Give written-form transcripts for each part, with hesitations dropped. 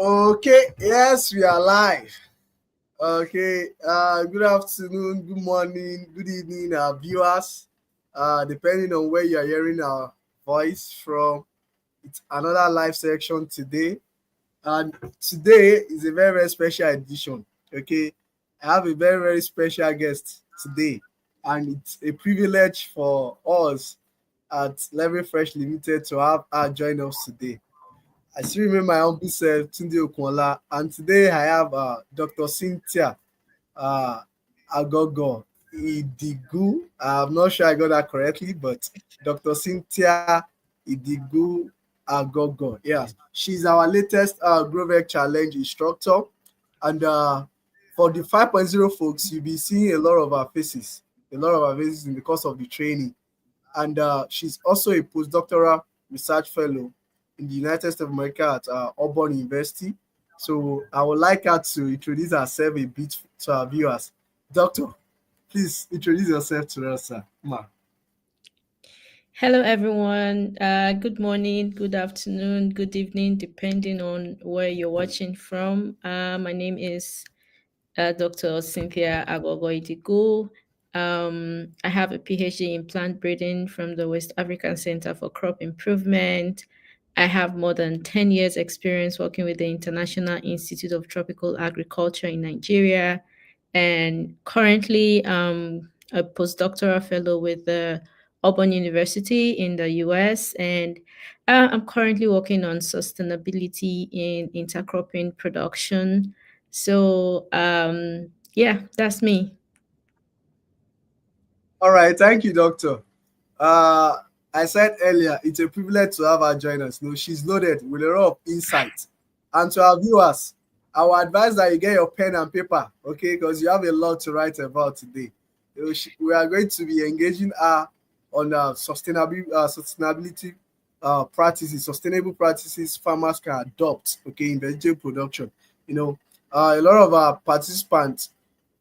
Okay, yes, we are live. Okay, good afternoon, good morning, good evening, viewers. Depending on where you are hearing our voice from, it's another live section today. And today is a very, very special edition. Okay, I have a very, very special guest today, and it's a privilege for us at Level Fresh Limited to have her join us today. I still remember my humble self, Tunde Okunla, and today I have Dr. Cynthia uh, Aghogbo Idigu. I'm not sure I got that correctly, but Dr. Cynthia Idigu Aghogbo. Yes, she's our latest GrowVeg Challenge instructor. And for the 5.0 folks, you'll be seeing a lot of our faces, in the course of the training. And she's also a postdoctoral research fellow in the United States of America at Auburn University. So I would like her to introduce herself a bit to our viewers. Doctor, please introduce yourself to us, sir. Ma. Hello, everyone. Good morning, good afternoon, good evening, depending on where you're watching from. My name is Dr. Cynthia Aghogbo. I have a PhD in plant breeding from the West African Center for Crop Improvement. I have more than 10 years experience working with the International Institute of Tropical Agriculture in Nigeria, and currently a postdoctoral fellow with the Auburn University in the US, and I'm currently working on sustainability in intercropping production. So, yeah, that's me. All right, thank you, doctor. Uh, I said earlier, it's a privilege to have her join us. No, she's loaded with a lot of insight. And to our viewers, I would advise that you get your pen and paper, okay, because you have a lot to write about today. We are going to be engaging her on sustainability practices, sustainable practices farmers can adopt, okay, in vegetable production. A lot of our participants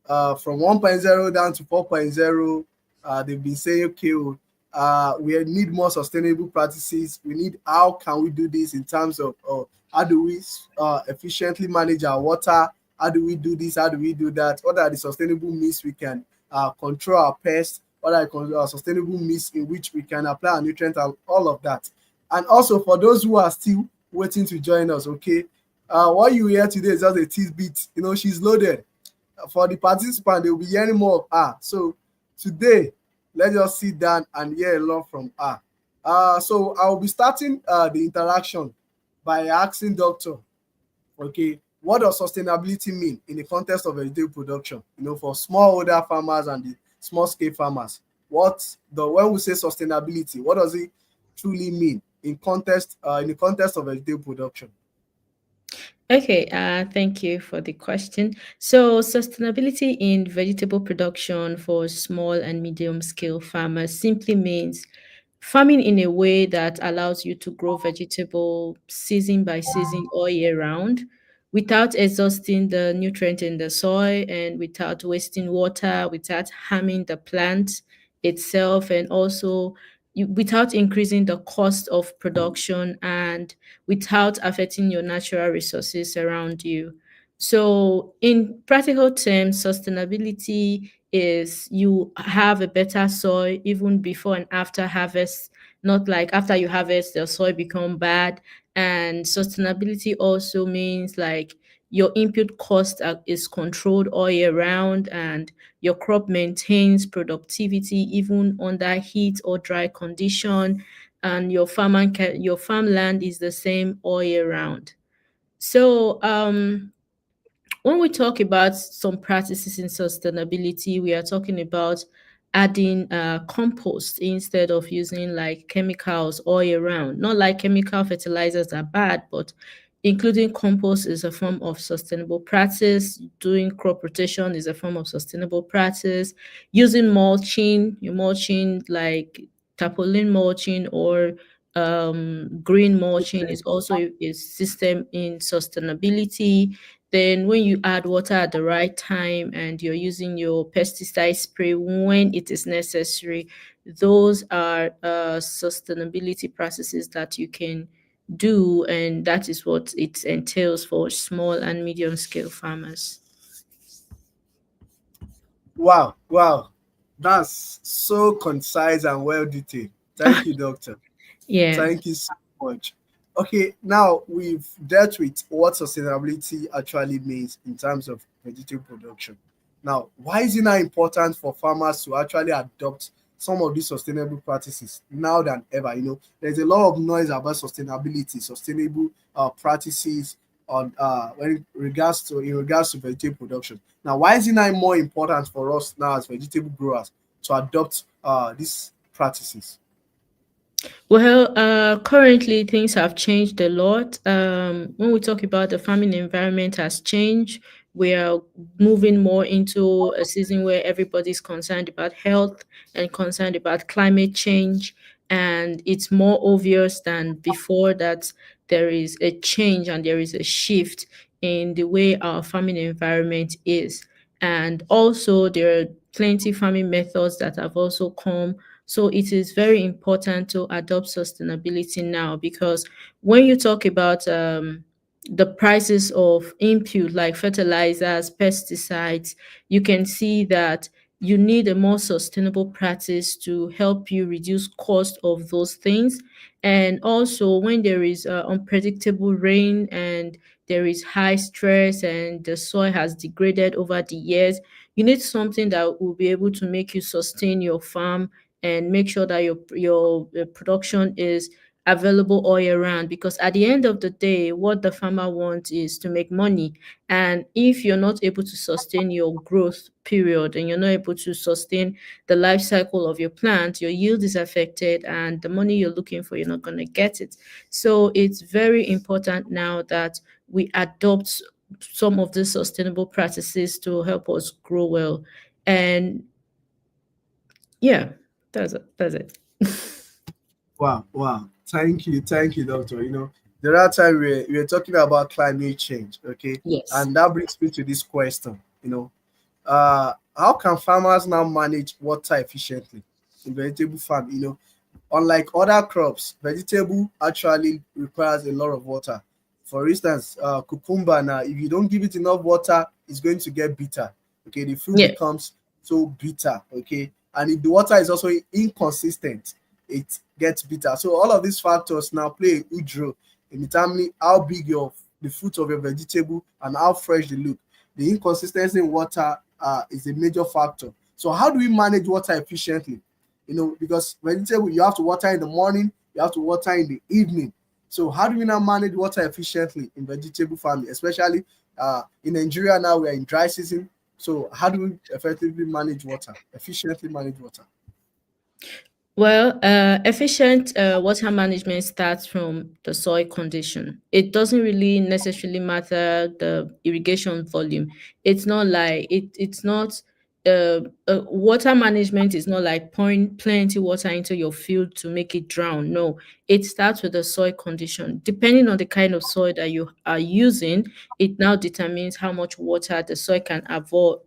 from 1.0 down to 4.0, they've been saying, okay, we need more sustainable practices. We need, how can we do this in terms of how do we efficiently manage our water? How do we do this? How do we do that? What are the sustainable means we can control our pests? What are the sustainable means in which we can apply our nutrients and all of that? And also for those who are still waiting to join us, okay, what you hear today is just a tidbit. She's loaded. For the participant, they will be hearing more of her. So today, let's just sit down and hear a lot from her. So I will be starting the interaction by asking doctor, okay, what does sustainability mean in the context of vegetable production? For smallholder farmers and the small scale farmers. When we say sustainability, what does it truly mean in the context of vegetable production? Okay, thank you for the question. So, sustainability in vegetable production for small and medium scale farmers simply means farming in a way that allows you to grow vegetable season by season all year round without exhausting the nutrient in the soil and without wasting water, without harming the plant itself, and also without increasing the cost of production and without affecting your natural resources around you. So, in practical terms, sustainability is you have a better soil even before and after harvest, not like after you harvest, the soil become bad. And sustainability also means like your input cost is controlled all year round, and your crop maintains productivity even under heat or dry condition, and your farmland is the same all year round. So, when we talk about some practices in sustainability, we are talking about adding compost instead of using like chemicals all year round. Not like chemical fertilizers are bad, but including compost is a form of sustainable practice. Doing crop rotation is a form of sustainable practice. Using mulching, your mulching like tarpaulin mulching or green mulching is also a system in sustainability. Then, when you add water at the right time and you're using your pesticide spray when it is necessary, those are sustainability processes that you can do, and that is what it entails for small and medium scale farmers. Wow, wow. That's so concise and well detailed. Thank you, doctor. Yeah. Thank you so much. Okay, now we've dealt with what sustainability actually means in terms of vegetable production. Now, why is it now important for farmers to actually adopt some of these sustainable practices now than ever? There's a lot of noise about sustainability, sustainable practices on in regards to vegetable production. Now, why is it now more important for us now as vegetable growers to adopt these practices? Well, currently things have changed a lot. When we talk about the farming environment has changed, we are moving more into a season where everybody's concerned about health and concerned about climate change. And it's more obvious than before that there is a change and there is a shift in the way our farming environment is. And also, there are plenty farming methods that have also come, so it is very important to adopt sustainability now, because when you talk about the prices of input like fertilizers, pesticides, you can see that you need a more sustainable practice to help you reduce cost of those things. And also when there is unpredictable rain and there is high stress and the soil has degraded over the years, you need something that will be able to make you sustain your farm and make sure that your production is available all year round, because at the end of the day what the farmer wants is to make money. And if you're not able to sustain your growth period and you're not able to sustain the life cycle of your plant, your yield is affected and the money you're looking for, you're not going to get it. So it's very important now that we adopt some of these sustainable practices to help us grow well. And yeah, that's it. Wow, wow. Thank you, doctor. The other time we were talking about climate change, okay? Yes. And that brings me to this question, how can farmers now manage water efficiently in vegetable farm? Unlike other crops, vegetable actually requires a lot of water. For instance, cucumber now, if you don't give it enough water, it's going to get bitter. Okay, the fruit Yeah. becomes so bitter. Okay, and if the water is also inconsistent, it gets bitter. So all of these factors now play a huge role in determining how big the fruit of your vegetable and how fresh they look. The inconsistency in water is a major factor. So how do we manage water efficiently? Because vegetable you have to water in the morning, you have to water in the evening. So how do we now manage water efficiently in vegetable farming, especially in Nigeria now we are in dry season. So how do we effectively manage water, efficiently manage water? Well, efficient water management starts from the soil condition. It doesn't really necessarily matter the irrigation volume. It's not like it's not water management is not like pouring plenty water into your field to make it drown. No, it starts with the soil condition. Depending on the kind of soil that you are using, it now determines how much water the soil can avoid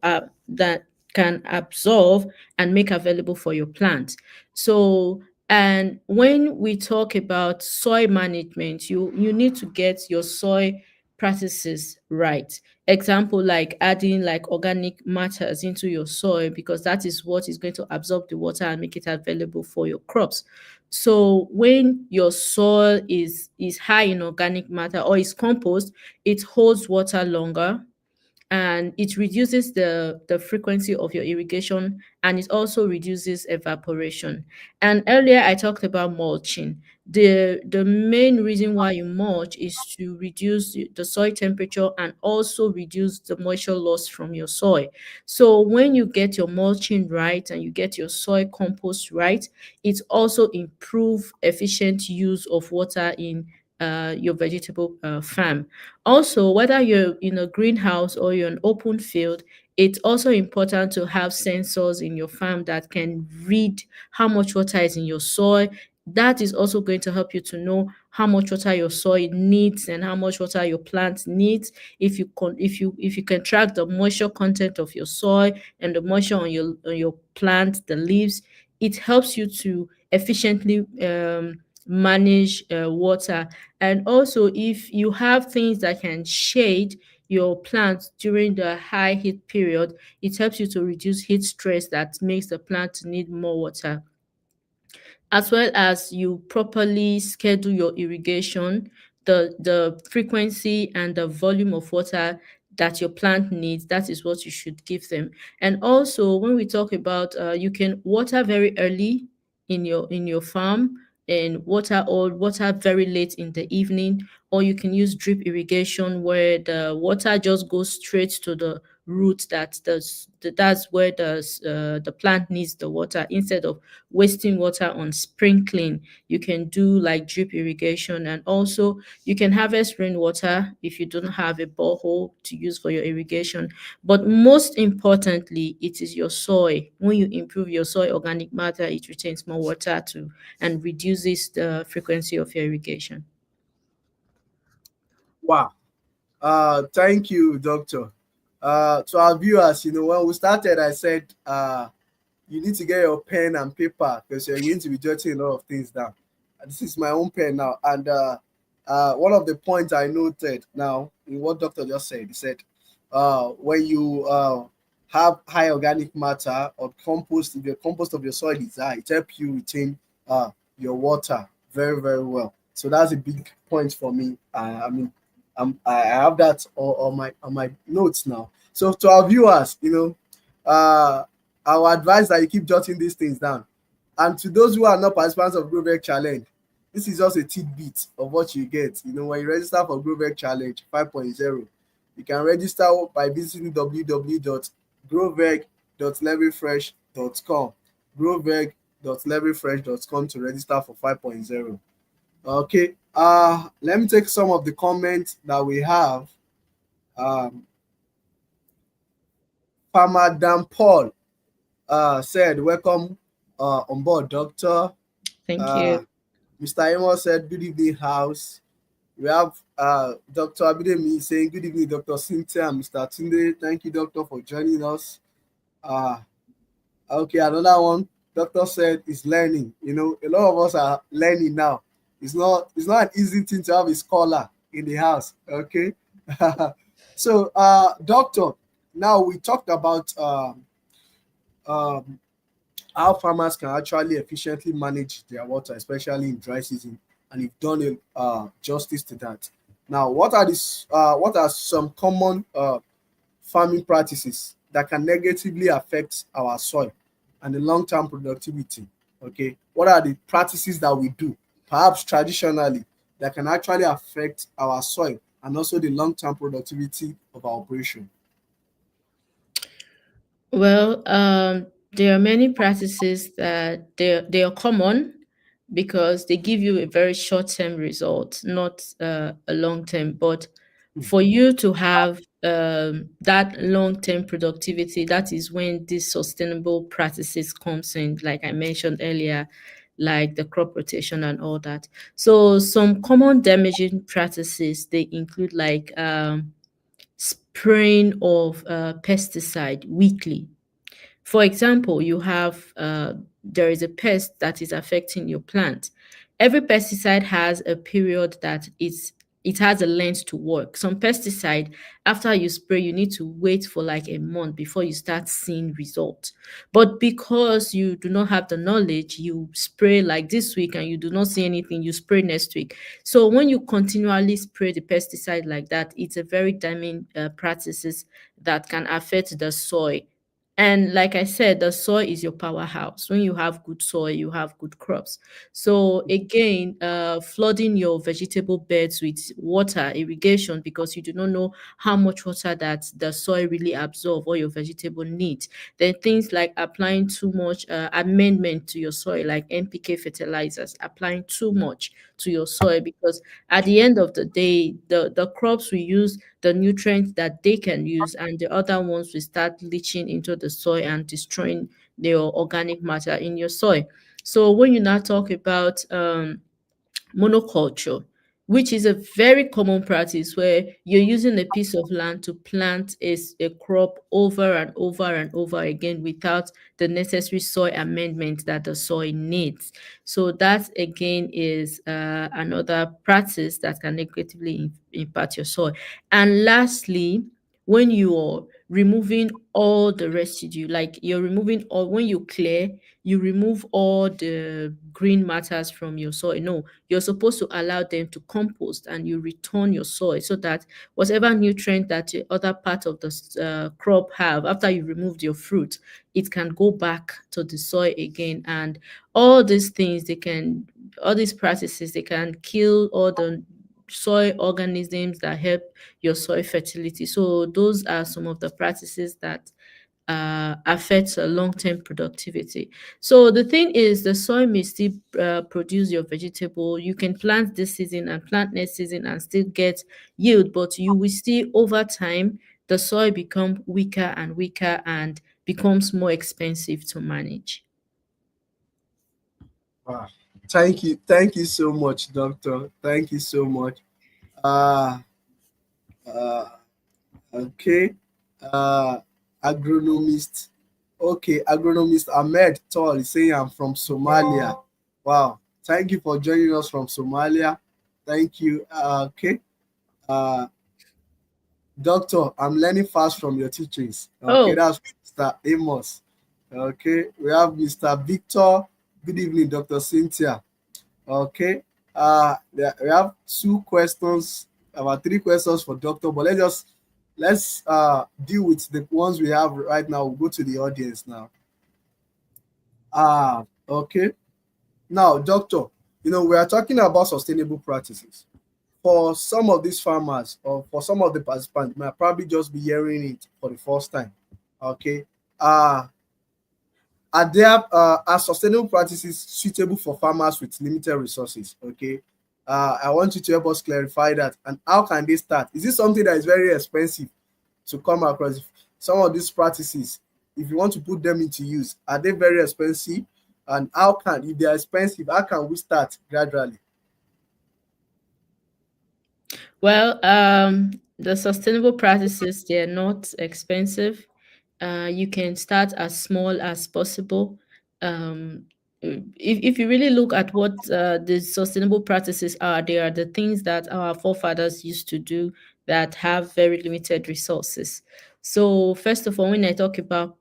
that can absorb and make available for your plant. So, and when we talk about soil management, you need to get your soil practices right. Example like adding like organic matters into your soil, because that is what is going to absorb the water and make it available for your crops. So when your soil is high in organic matter or is compost, it holds water longer and it reduces the frequency of your irrigation, and it also reduces evaporation. And earlier I talked about mulching. The main reason why you mulch is to reduce the soil temperature and also reduce the moisture loss from your soil. So when you get your mulching right and you get your soil compost right, it also improve efficient use of water in your vegetable farm. Also, whether you're in a greenhouse or you're an open field, it's also important to have sensors in your farm that can read how much water is in your soil. That is also going to help you to know how much water your soil needs and how much water your plant needs. If you can track the moisture content of your soil and the moisture on your plant, the leaves, it helps you to efficiently manage water. And also, if you have things that can shade your plants during the high heat period, it helps you to reduce heat stress that makes the plant need more water, as well as you properly schedule your irrigation, the frequency and the volume of water that your plant needs. That is what you should give them. And also, when we talk about, you can water very early in your farm, and water very late in the evening, or you can use drip irrigation where the water just goes straight to the root. That's where the plant needs the water, instead of wasting water on sprinkling. You can do like drip irrigation. And also, you can harvest rainwater if you don't have a borehole to use for your irrigation. But most importantly, it is your soil. When you improve your soil organic matter, it retains more water too and reduces the frequency of your irrigation. Wow. Thank you, Doctor. To our viewers, when we started, I said you need to get your pen and paper because you're going to be jotting a lot of things down. This is my own pen now. And one of the points I noted now in what Doctor just said, he said, when you have high organic matter or compost, if your compost of your soil is high, it helps you retain your water very, very well. So that's a big point for me. I mean, I have that on my notes now. So to our viewers, our advice that you keep jotting these things down. And to those who are not participants of GrowVeg Challenge, this is just a tidbit of what you get. When you register for GrowVeg Challenge 5.0, you can register by visiting www.growveg.levelfresh.com, growveg.levelfresh.com to register for 5.0. Okay, let me take some of the comments that we have. Farmer Dan Paul said, welcome on board, Doctor. Thank you. Mr. Amos said, good evening, house. We have Dr. Abidemi saying, good evening, Dr. Cynthia and Mr. Tunde. Thank you, Doctor, for joining us. Okay, another one. Doctor said is learning. A lot of us are learning now. It's not an easy thing to have a scholar in the house. Okay. So, Doctor, now we talked about how farmers can actually efficiently manage their water, especially in dry season, and you've done justice to that. Now, what are some common farming practices that can negatively affect our soil and the long-term productivity? Okay, what are the practices that we do, perhaps traditionally, that can actually affect our soil and also the long-term productivity of our operation? Well, there are many practices that they are common because they give you a very short-term result, not a long-term. But for you to have that long-term productivity, that is when these sustainable practices comes in, like I mentioned earlier, like the crop rotation and all that. So some common damaging practices, they include like spraying of pesticide weekly. For example, you have there is a pest that is affecting your plant. Every pesticide has a period that it has a length to work. Some pesticide, after you spray, you need to wait for like a month before you start seeing results. But because you do not have the knowledge, you spray like this week and you do not see anything, you spray next week. So when you continually spray the pesticide like that, it's a very damning practices that can affect the soil. And like I said, the soil is your powerhouse. When you have good soil, you have good crops. So again, flooding your vegetable beds with water, irrigation, because you do not know how much water that the soil really absorb or your vegetable needs. Then things like applying too much amendment to your soil, like NPK fertilizers, applying too much to your soil, because at the end of the day, the crops we use the nutrients that they can use, and the other ones will start leaching into the soil and destroying the organic matter in your soil. So when you now talk about monoculture, which is a very common practice where you're using a piece of land to plant a crop over and over and over again without the necessary soil amendment that the soil needs. So that again is another practice that can negatively impact your soil. And lastly, when you're removing all the residue, like you're removing all, when you clear, you remove all the green matters from your soil. No, you're supposed to allow them to compost, and you return your soil so that whatever nutrient that the other part of the crop have after you removed your fruit, it can go back to the soil again. And all these things, all these practices, they can kill all the soil organisms that help your soil fertility. So those are some of the practices that affects long-term productivity. So the thing is, the soil may still produce your vegetable. You can plant this season and plant next season and still get yield, but you will see over time the soil become weaker and weaker and becomes more expensive to manage. Wow. Thank you so much, doctor. Thank you so much. Uh, uh, okay. Uh, agronomist. Okay, agronomist Ahmed Tall is saying I'm from Somalia. Wow. Thank you for joining us from Somalia. Thank you. Okay. Uh, Doctor, I'm learning fast from your teachings. Okay, Oh, that's Mr. Amos. Okay, we have Mr. Victor. Good evening, Dr. Cynthia. Okay, we have two questions, about three questions for Doctor, but let's deal with the ones we have right now. We'll go to the audience now. Okay. Now, Doctor, we are talking about sustainable practices. For some of these farmers or for some of the participants might probably just be hearing it for the first time. Okay. Are sustainable practices suitable for farmers with limited resources? Okay. I want you to help us clarify that. And how can they start? Is this something that is very expensive to come across? Some of these practices, if you want to put them into use, are they very expensive? And if they are expensive, how can we start gradually? well, the sustainable practices, they're not expensive. You can start as small as possible. If you really look at what the sustainable practices are, they are the things that our forefathers used to do that have very limited resources. So, first of all, when I talk about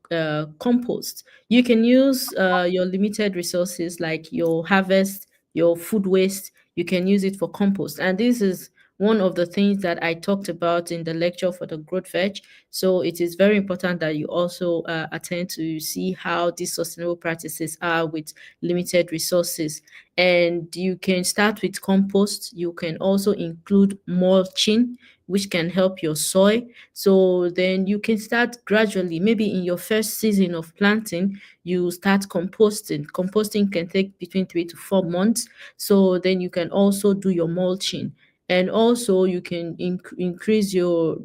compost, you can use your limited resources like your harvest, your food waste, you can use it for compost. And this is one of the things that I talked about in the lecture for the GrowVeg. So it is very important that you also attend to see how these sustainable practices are with limited resources. And you can start with compost. You can also include mulching, which can help your soil. So then you can start gradually. Maybe in your first season of planting, you start composting. Composting can take between 3 to 4 months. So then you can also do your mulching, and also you can increase your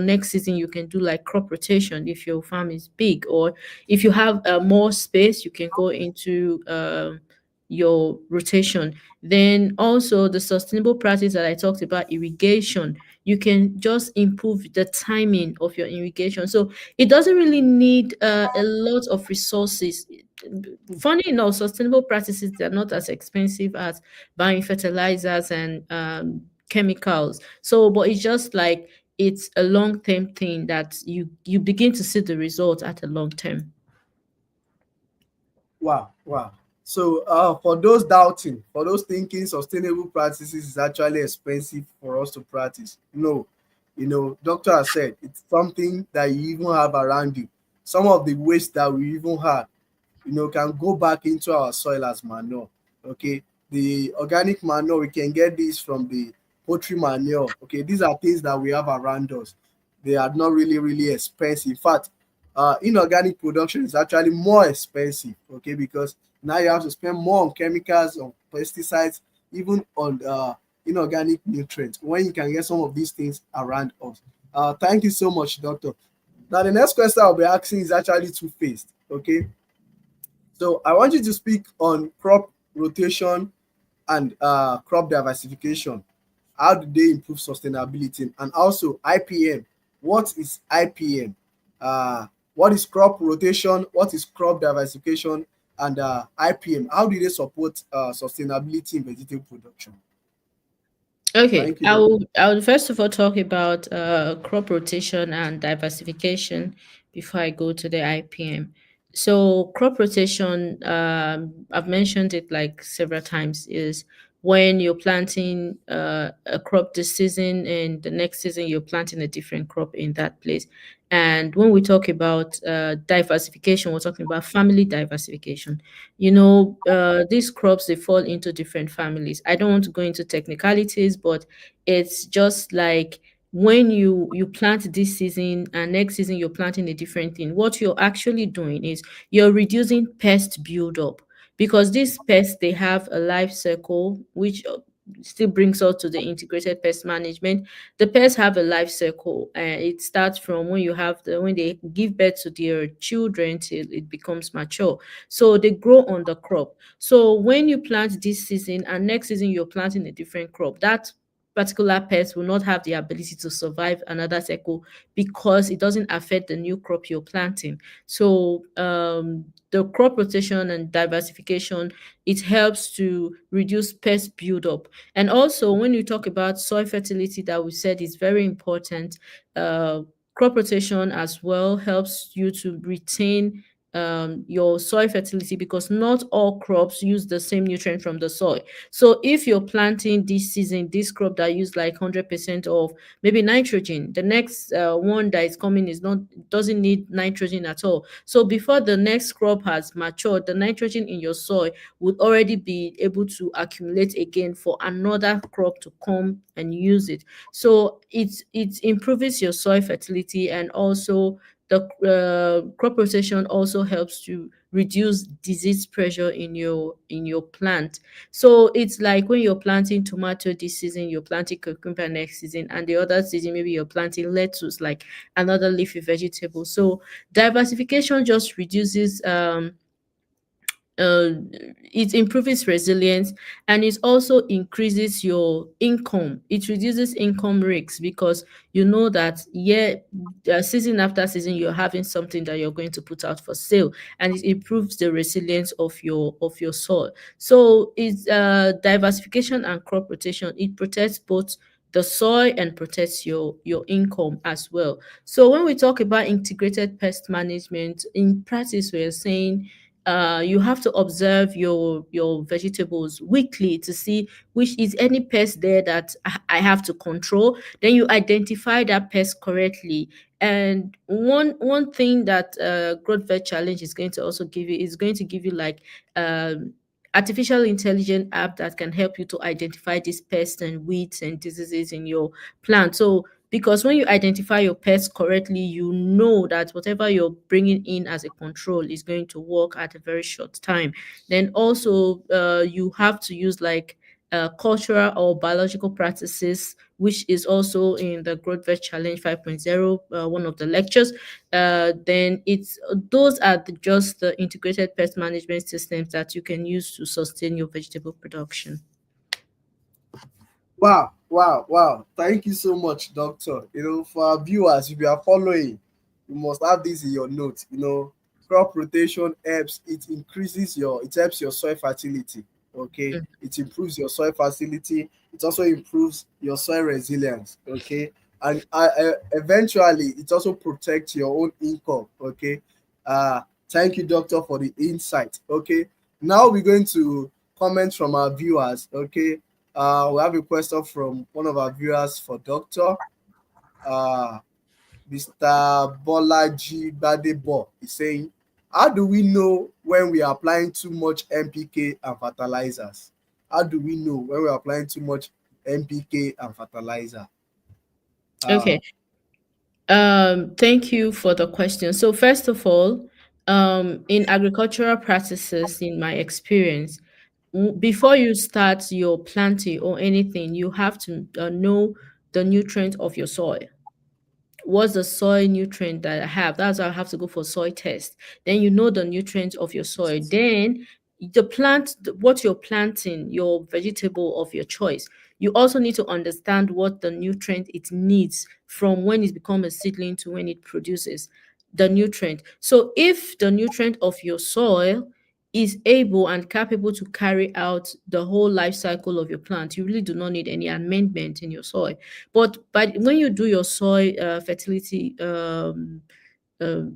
next season. You can do like crop rotation if your farm is big, or if you have more space, you can go into your rotation. Then also the sustainable practice that I talked about, irrigation, you can just improve the timing of your irrigation. So it doesn't really need a lot of resources. Funny enough, sustainable practices, they're not as expensive as buying fertilizers and chemicals. So, but it's just like it's a long term thing that you begin to see the result at a long term. Wow, wow. So, for those doubting, for those thinking sustainable practices is actually expensive for us to practice, no. Doctor has said it's something that you even have around you. Some of the waste that we even have, can go back into our soil as manure. Okay, the organic manure, we can get this from the poultry manure. Okay, these are things that we have around us. They are not really, really expensive. In fact, inorganic production is actually more expensive. Okay, because now you have to spend more on chemicals, on pesticides, even on inorganic nutrients when you can get some of these things around us. Thank you so much, doctor. Now, the next question I'll be asking is actually two-faced. Okay, so I want you to speak on crop rotation and crop diversification. How do they improve sustainability? And also IPM. What is IPM? What is crop rotation? What is crop diversification? And IPM. How do they support sustainability in vegetable production? Okay, Thank you, Doctor. I will first of all talk about crop rotation and diversification before I go to the IPM. So, crop rotation, I've mentioned it like several times, is when you're planting a crop this season and the next season you're planting a different crop in that place. And when we talk about diversification, we're talking about family diversification. These crops, they fall into different families. I don't want to go into technicalities, but it's just like when you plant this season and next season you're planting a different thing, what you're actually doing is you're reducing pest buildup, because these pests, they have a life cycle, which still brings us to the integrated pest management. The pests have a life cycle, and it starts from when they give birth to their children till it becomes mature. So they grow on the crop. So when you plant this season and next season you're planting a different crop, that particular pest will not have the ability to survive another cycle, because it doesn't affect the new crop you're planting. So the crop rotation and diversification, it helps to reduce pest buildup. And also, when you talk about soil fertility, that we said is very important, uh, crop rotation as well helps you to retain your soil fertility, because not all crops use the same nutrient from the soil. So if you're planting this season this crop that use like 100% of maybe nitrogen, the next one that is coming is not doesn't need nitrogen at all. So before the next crop has matured, the nitrogen in your soil would already be able to accumulate again for another crop to come and use it. So it improves your soil fertility, and also the crop rotation also helps to reduce disease pressure in your plant. So it's like when you're planting tomato this season, you're planting cucumber next season, and the other season maybe you're planting lettuce, like another leafy vegetable. So diversification just reduces uh, it improves resilience, and it also increases your income. It reduces income risks, because you know that, yeah, season after season you're having something that you're going to put out for sale, and it improves the resilience of your soil. So it's diversification and crop rotation. It protects both the soil and protects your income as well. So when we talk about integrated pest management, in practice we're saying you have to observe your vegetables weekly to see which is any pest there that I have to control. Then you identify that pest correctly. And one thing that GrowVeg challenge is going to also give you is going to give you like artificial intelligence app that can help you to identify these pests and weeds and diseases in your plant. So because when you identify your pests correctly, you know that whatever you're bringing in as a control is going to work at a very short time. Then also, you have to use like cultural or biological practices, which is also in the Growth Veg Challenge 5.0, one of the lectures. Then it's those are just the integrated pest management systems that you can use to sustain your vegetable production. Wow, wow, wow. Thank you so much, Doctor. For our viewers, if you are following, you must have this in your notes. Crop rotation helps, it helps your soil fertility. Okay. Mm. It improves your soil fertility. It also improves your soil resilience. Okay. And eventually, it also protects your own income. Okay. Thank you, Doctor, for the insight. Okay. Now we're going to comments from our viewers. Okay, we have a question from one of our viewers for Doctor. Uh, Mr. Bolaji Badebo is saying, how do we know when we are applying too much NPK and fertilizers? How do we know when we are applying too much NPK and fertilizer? Uh, Okay. Thank you for the question. So first of all, in agricultural practices, in my experience, before you start your planting or anything, you have to know the nutrient of your soil. What's the soil nutrient that I have? That's why I have to go for soil test. Then you know the nutrients of your soil. Then the plant, what you're planting, your vegetable of your choice, you also need to understand what the nutrient it needs from when it becomes a seedling to when it produces the nutrient. So if the nutrient of your soil is able and capable to carry out the whole life cycle of your plant, you really do not need any amendment in your soil. But when you do your soil fertility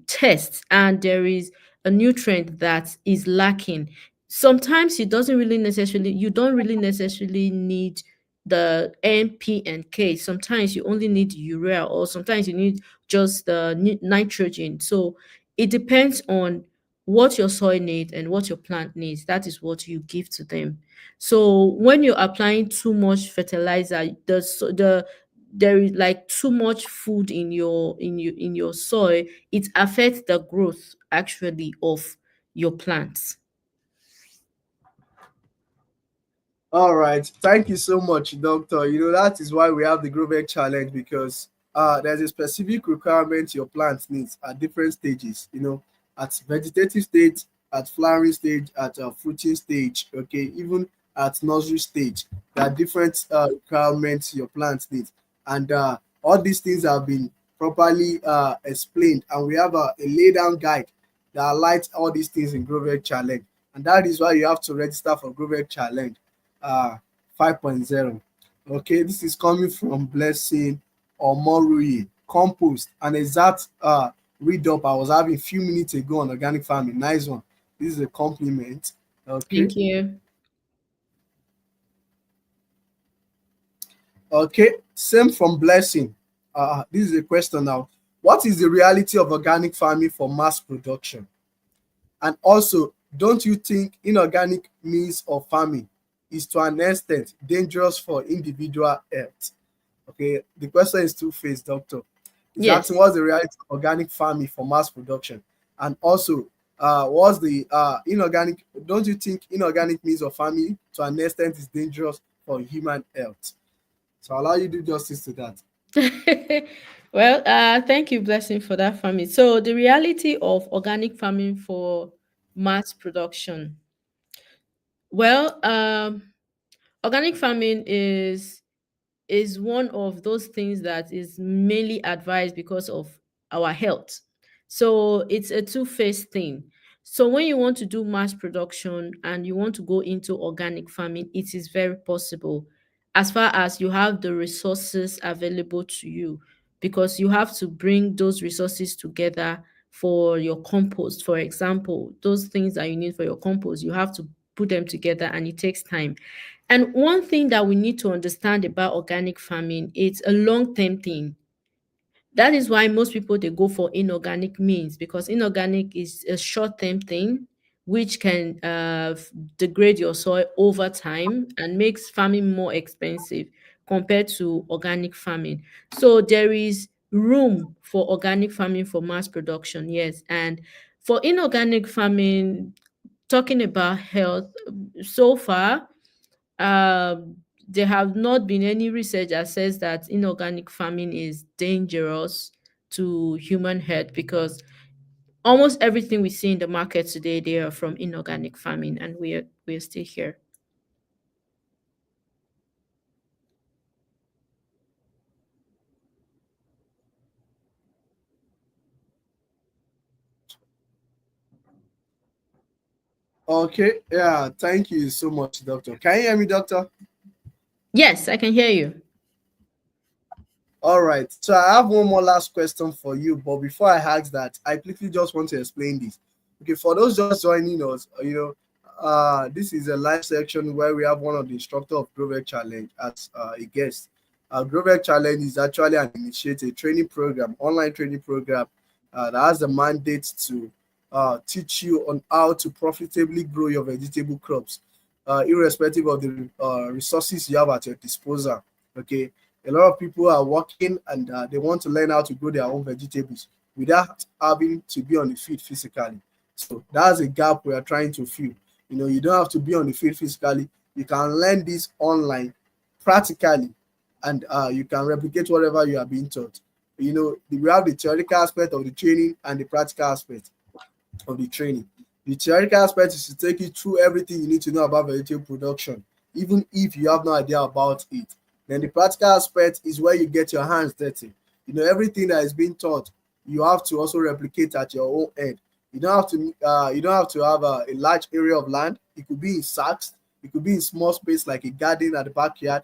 tests and there is a nutrient that is lacking, sometimes you don't really necessarily need the NP and K. Sometimes you only need urea, or sometimes you need just the nitrogen. So it depends on what your soil needs and what your plant needs. That is what you give to them. So when you're applying too much fertilizer, there is like too much food in your soil, it affects the growth actually of your plants. All right. Thank you so much, Doctor. That is why we have the GrowVeg challenge, because there's a specific requirement your plant needs at different stages, at vegetative stage, at flowering stage, at fruiting stage, okay, even at nursery stage. There are different requirements your plant needs. And all these things have been properly explained. And we have a lay down guide that highlights all these things in GrowVeg challenge. And that is why you have to register for GrowVeg challenge uh 5.0. Okay, this is coming from Blessing or Morui compost, an exact read up I was having a few minutes ago on organic farming. Nice one. This is a compliment. Okay. Thank you. Okay, same from Blessing. This is a question now. What is the reality of organic farming for mass production? And also, don't you think inorganic means of farming is to an extent dangerous for individual health? Okay, the question is two-faced, Doctor. Is asking Yes. what's the reality of organic farming for mass production? And also, what's the inorganic? Don't you think inorganic means of farming to an extent is dangerous for human health? So I'll allow you to do justice to that. Well, thank you, Blessing, for that farming. So the reality of organic farming for mass production. Well, organic farming is one of those things that is mainly advised because of our health. So it's a two-faced thing. So when you want to do mass production and you want to go into organic farming, it is very possible as far as you have the resources available to you, because you have to bring those resources together for your compost. For example, those things that you need for your compost, you have to put them together and it takes time. And one thing that we need to understand about organic farming, it's a long-term thing. That is why most people they go for inorganic means, because inorganic is a short-term thing which can degrade your soil over time and makes farming more expensive compared to organic farming. So there is room for organic farming for mass production, yes. And for inorganic farming, talking about health, so far there have not been any research that says that inorganic farming is dangerous to human health, because almost everything we see in the market today they are from inorganic farming, and we're still here. Okay, yeah, thank you so much, Doctor. Can you hear me, Doctor? Yes, I can hear you. All right. So I have one more last question for you, but before I ask that, I quickly just want to explain this. Okay, for those just joining us, this is a live section where we have one of the instructor of GrowVeg Challenge as a guest. GrowVeg Challenge is actually an initiated training program, online training program that has the mandate to teach you on how to profitably grow your vegetable crops, irrespective of the resources you have at your disposal. Okay, a lot of people are working and they want to learn how to grow their own vegetables without having to be on the field physically. So that's a gap we are trying to fill. You don't have to be on the field physically. You can learn this online practically, and you can replicate whatever you are being taught. We have the theoretical aspect of the training and the practical aspect of the training. The theoretical aspect is to take you through everything you need to know about vegetable production, even if you have no idea about it. Then the practical aspect is where you get your hands dirty. Everything that is being taught, you have to also replicate at your own end. You don't have to have a large area of land. It could be in sacks. It could be in small space like a garden at the backyard.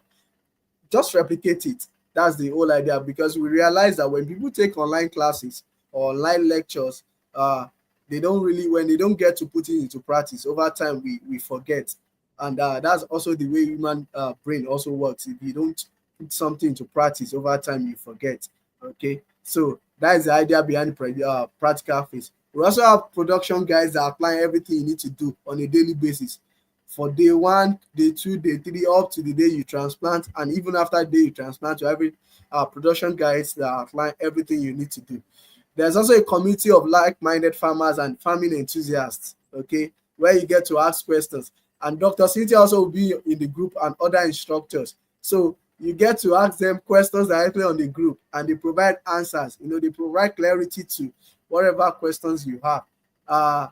Just replicate it. That's the whole idea, because we realize that when people take online classes or online lectures, uh they don't really, when they don't get to put it into practice over time, we forget. And that's also the way human brain also works. If you don't put something into practice over time, you forget. Okay, so that is the idea behind the practical phase. We also have production guides that apply everything you need to do on a daily basis, for day one, day two, day three, up to the day you transplant, and even after the day you transplant, to every production guides that outline everything you need to do. There's also a community of like-minded farmers and farming enthusiasts, okay, where you get to ask questions. And Dr. Cynthia also will be in the group, and other instructors. So you get to ask them questions directly on the group, and they provide answers. They provide clarity to whatever questions you have. And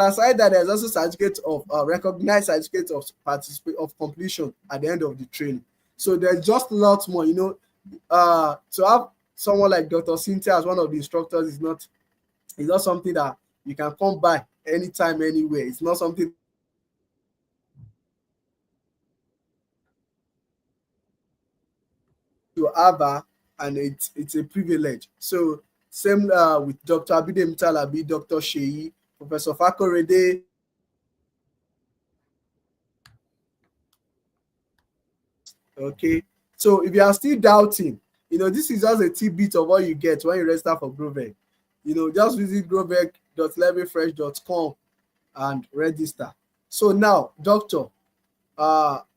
aside that, there's also certificate of recognized certificate of participate of completion at the end of the training. So there's just lots more. To have someone like Dr. Cynthia as one of the instructors is not something that you can come by anytime, anywhere. It's not something to have her, and it's a privilege. So same with Dr. Abidem Talabi, Dr. Sheyi, Professor Fakorede. Okay. So if you are still doubting, this is just a tidbit of what you get when you register for GrowVeg. Just visit groveg.levelfresh.com and register. So now, doctor,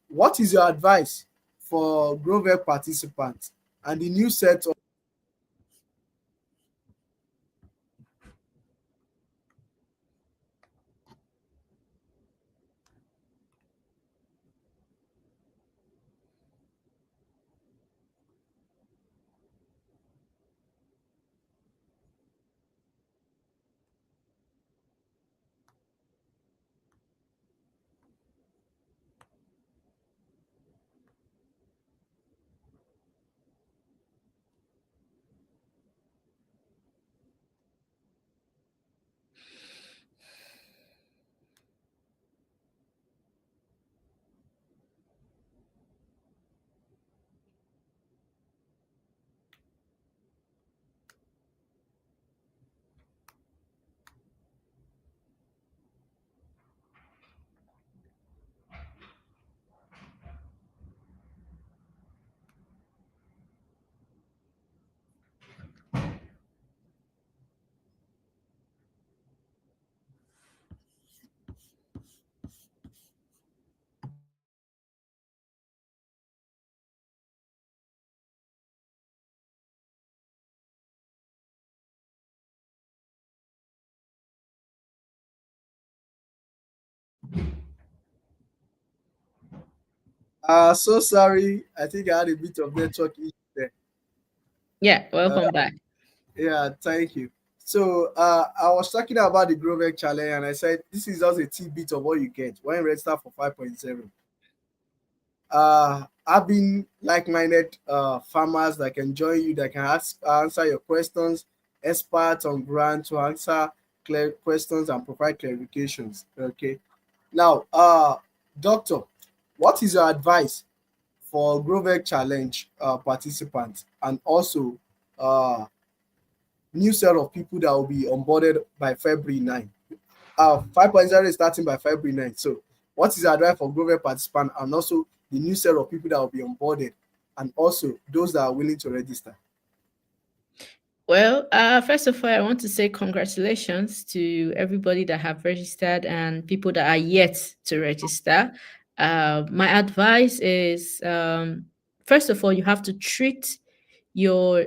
what is your advice for GrowVeg participants and the new set of so sorry, I think I had a bit of network issue there. Yeah, Uh, welcome back. yeah, thank you. So I was talking about the GrowVeg challenge, and I said this is just a tidbit of what you get when you register for 5.0. Having like-minded farmers that can join you, that can answer your questions, experts on ground to answer clear questions and provide clarifications. Okay. Now, doctor, what is your advice for GrowVeg challenge participants, and also uh, new set of people that will be onboarded by February 9? 5.0 is starting by February 9. So, what is the advice for GrowVeg participants, and also the new set of people that will be onboarded, and also those that are willing to register? Well, first of all, I want to say congratulations to everybody that have registered and people that are yet to register. My advice is, first of all, you have to treat your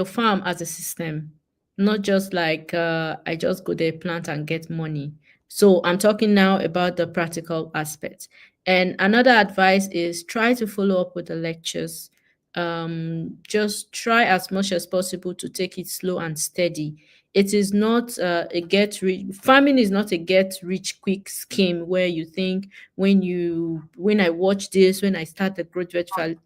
farm as a system, not just like I just go there, plant and get money. So I'm talking now about the practical aspect. And another advice is try to follow up with the lectures. Just try as much as possible to take it slow and steady. It is not a get rich farming is not a get rich quick scheme where you think when I watch this, when I start the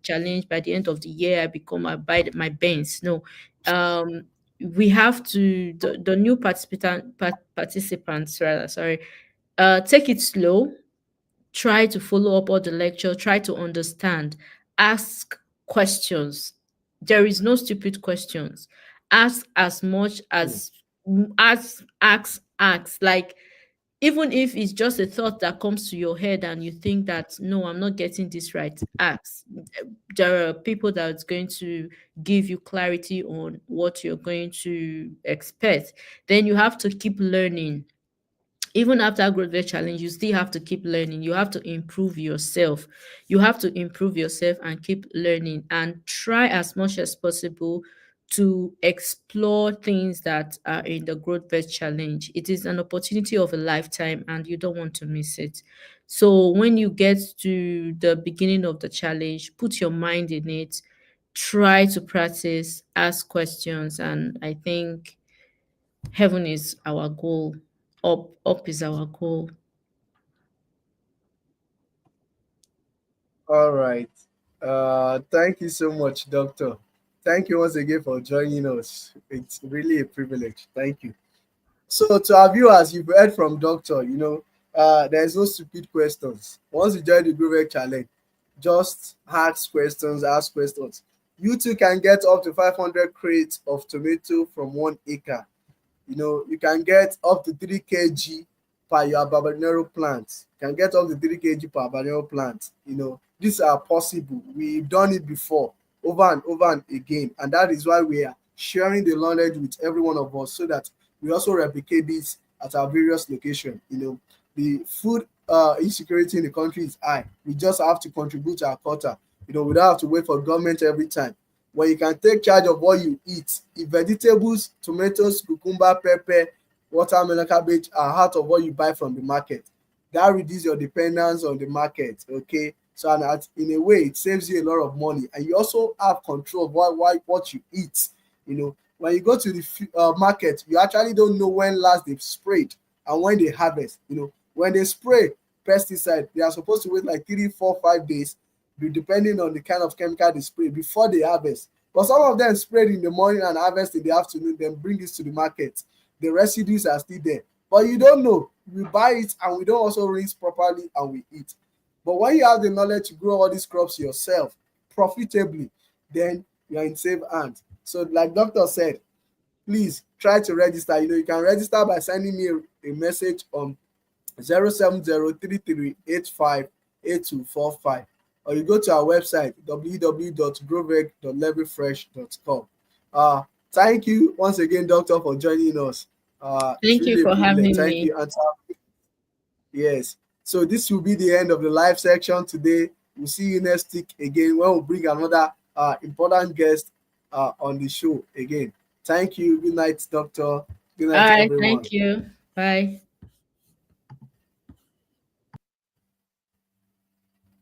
challenge, by the end of the year I become I buy my Benz. No. um we have to the new participants rather, sorry, take it slow, try to follow up all the lecture, try to understand, ask questions. There is no stupid questions. Ask as much Hmm. as ask. Like, even if it's just a thought that comes to your head and you think that no, I'm not getting this right, ask. There are people that's going to give you clarity on what you're going to expect. Then you have to keep learning. Even after GrowVeg challenge, you still have to keep learning. You have to improve yourself. You have to improve yourself and keep learning and try as much as possible to explore things that are in the GrowVeg challenge. It is an opportunity of a lifetime and you don't want to miss it. So when you get to the beginning of the challenge, put your mind in it, try to practice, ask questions, and I think heaven is our goal. Up is our goal. All right. Thank you so much, Doctor. Thank you once again for joining us. It's really a privilege. Thank you. So, to our viewers, you've heard from Doctor. There's no stupid questions. Once you join the GrowVeg challenge, just ask questions, ask questions. You too can get up to 500 crates of tomato from 1 acre. You can get up to 3 kg per your habanero plant. You can get up to 3 kg per habanero plant. These are possible. We've done it before, over and over and again. And that is why we are sharing the knowledge with every one of us so that we also replicate this at our various locations. The food insecurity in the country is high. We just have to contribute our quota. We don't have to wait for government every time. When you can take charge of what you eat, if vegetables, tomatoes, cucumber, pepper, watermelon, cabbage are out of what you buy from the market, that reduces your dependence on the market. Okay, so and in a way it saves you a lot of money, and you also have control of what you eat. When you go to the market, you actually don't know when last they've sprayed and when they harvest. When they spray pesticide, they are supposed to wait like 3, 4, 5 days, depending on the kind of chemical they spray before they harvest. But some of them sprayed in the morning and harvest in the afternoon, then bring this to the market. The residues are still there. But you don't know. We buy it and we don't also rinse properly and we eat. But when you have the knowledge to grow all these crops yourself profitably, then you're in safe hands. So, like Doctor said, please try to register. You can register by sending me a message on 07033858245, or you go to our website www.growveg.levelfresh.com. Thank you once again, Doctor, for joining us. It's Thank you really a for privilege. having Thank me. you. And yes. So this will be the end of the live section today. We'll see you next week again when we'll bring another important guest on the show again. Thank you. Good night, Doctor. Good All night, right, everyone. thank you. Bye.